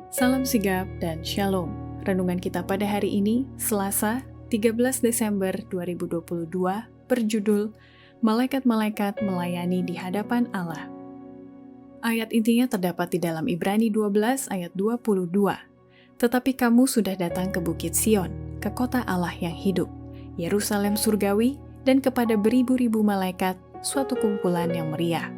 Salam sigap dan shalom. Renungan kita pada hari ini, Selasa, 13 Desember 2022, berjudul Malaikat-malaikat melayani di hadapan Allah. Ayat intinya terdapat di dalam Ibrani 12 ayat 22. Tetapi kamu sudah datang ke Bukit Sion, ke kota Allah yang hidup, Yerusalem surgawi, dan kepada beribu-ribu malaikat, suatu kumpulan yang meriah.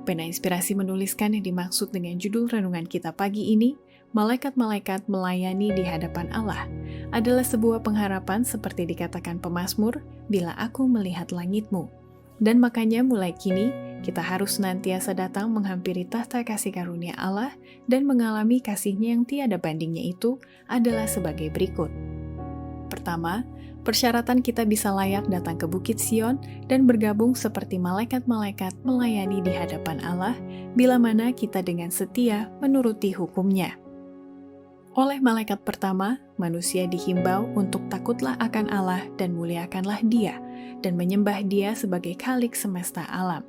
Pena Inspirasi menuliskan yang dimaksud dengan judul renungan kita pagi ini, Malaikat-malaikat melayani di hadapan Allah, adalah sebuah pengharapan seperti dikatakan pemazmur, bila aku melihat langitmu. Dan makanya mulai kini, kita harus senantiasa datang menghampiri tahta kasih karunia Allah dan mengalami kasih-Nya yang tiada bandingnya itu adalah sebagai berikut. Pertama, persyaratan kita bisa layak datang ke Bukit Sion dan bergabung seperti malaikat-malaikat melayani di hadapan Allah, bila mana kita dengan setia menuruti hukum-Nya. Oleh malaikat pertama, manusia dihimbau untuk takutlah akan Allah dan muliakanlah Dia, dan menyembah Dia sebagai Khalik semesta alam.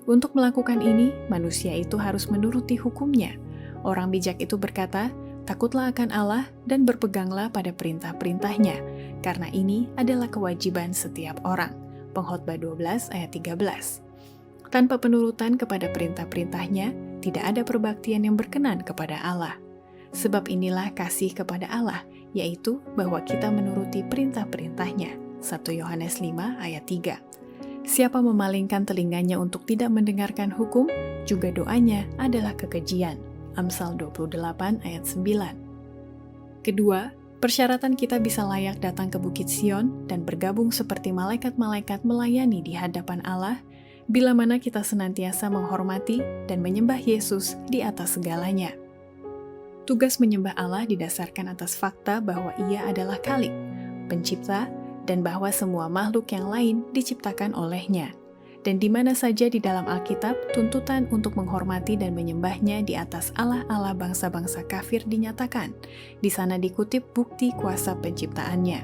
Untuk melakukan ini, manusia itu harus menuruti hukum-Nya. Orang bijak itu berkata, takutlah akan Allah dan berpeganglah pada perintah-perintah-Nya, karena ini adalah kewajiban setiap orang. Pengkhotbah 12 ayat 13. Tanpa penurutan kepada perintah-perintah-Nya, tidak ada perbaktian yang berkenan kepada Allah. Sebab inilah kasih kepada Allah, yaitu bahwa kita menuruti perintah-perintah-Nya. 1 Yohanes 5 ayat 3. Siapa memalingkan telinganya untuk tidak mendengarkan hukum, juga doanya adalah kekejian. Amsal 28 ayat 9. Kedua, persyaratan kita bisa layak datang ke Bukit Sion dan bergabung seperti malaikat-malaikat melayani di hadapan Allah, bila mana kita senantiasa menghormati dan menyembah Yesus di atas segalanya. Tugas menyembah Allah didasarkan atas fakta bahwa Ia adalah Khalik, pencipta, dan bahwa semua makhluk yang lain diciptakan oleh-Nya. Dan di mana saja di dalam Alkitab, tuntutan untuk menghormati dan menyembah-Nya di atas Allah-Allah bangsa-bangsa kafir dinyatakan. Di sana dikutip bukti kuasa penciptaan-Nya.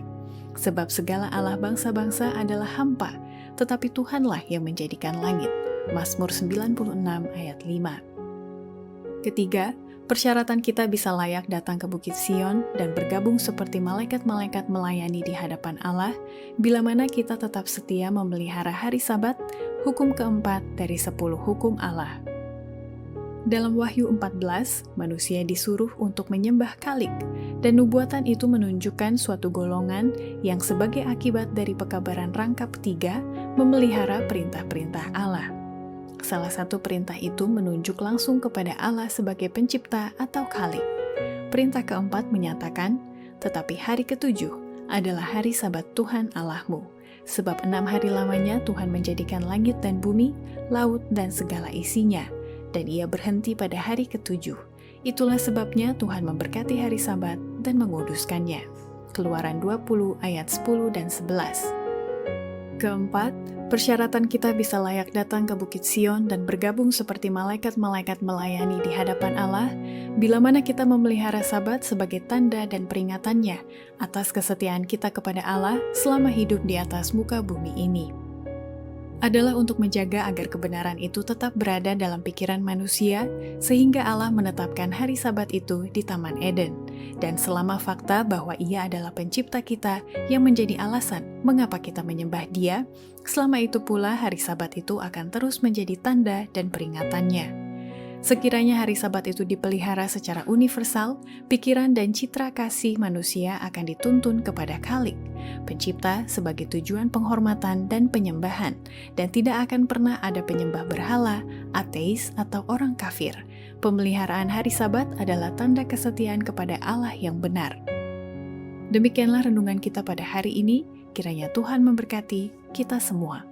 Sebab segala Allah bangsa-bangsa adalah hampa, tetapi Tuhanlah yang menjadikan langit. Mazmur 96 ayat 5. Ketiga, persyaratan kita bisa layak datang ke Bukit Sion dan bergabung seperti malaikat-malaikat melayani di hadapan Allah, bila mana kita tetap setia memelihara hari Sabat, hukum keempat dari 10 hukum Allah. Dalam Wahyu 14, manusia disuruh untuk menyembah Khalik, dan nubuatan itu menunjukkan suatu golongan yang sebagai akibat dari pekabaran rangkap 3 memelihara perintah-perintah Allah. Salah satu perintah itu menunjuk langsung kepada Allah sebagai pencipta atau Khalik. Perintah keempat menyatakan, tetapi hari ketujuh adalah hari Sabat Tuhan Allahmu. Sebab 6 hari lamanya Tuhan menjadikan langit dan bumi, laut dan segala isinya, dan Ia berhenti pada hari ketujuh. Itulah sebabnya Tuhan memberkati hari Sabat dan menguduskannya. Keluaran 20 ayat 10 dan 11. Keempat, persyaratan kita bisa layak datang ke Bukit Sion dan bergabung seperti malaikat-malaikat melayani di hadapan Allah, bila mana kita memelihara Sabat sebagai tanda dan peringatannya atas kesetiaan kita kepada Allah selama hidup di atas muka bumi ini. Adalah untuk menjaga agar kebenaran itu tetap berada dalam pikiran manusia, sehingga Allah menetapkan hari Sabat itu di Taman Eden. Dan selama fakta bahwa Ia adalah pencipta kita yang menjadi alasan mengapa kita menyembah Dia, selama itu pula hari Sabat itu akan terus menjadi tanda dan peringatannya. Sekiranya hari Sabat itu dipelihara secara universal, pikiran dan citra kasih manusia akan dituntun kepada Khalik, pencipta sebagai tujuan penghormatan dan penyembahan, dan tidak akan pernah ada penyembah berhala, ateis, atau orang kafir. Pemeliharaan hari Sabat adalah tanda kesetiaan kepada Allah yang benar. Demikianlah renungan kita pada hari ini, kiranya Tuhan memberkati kita semua.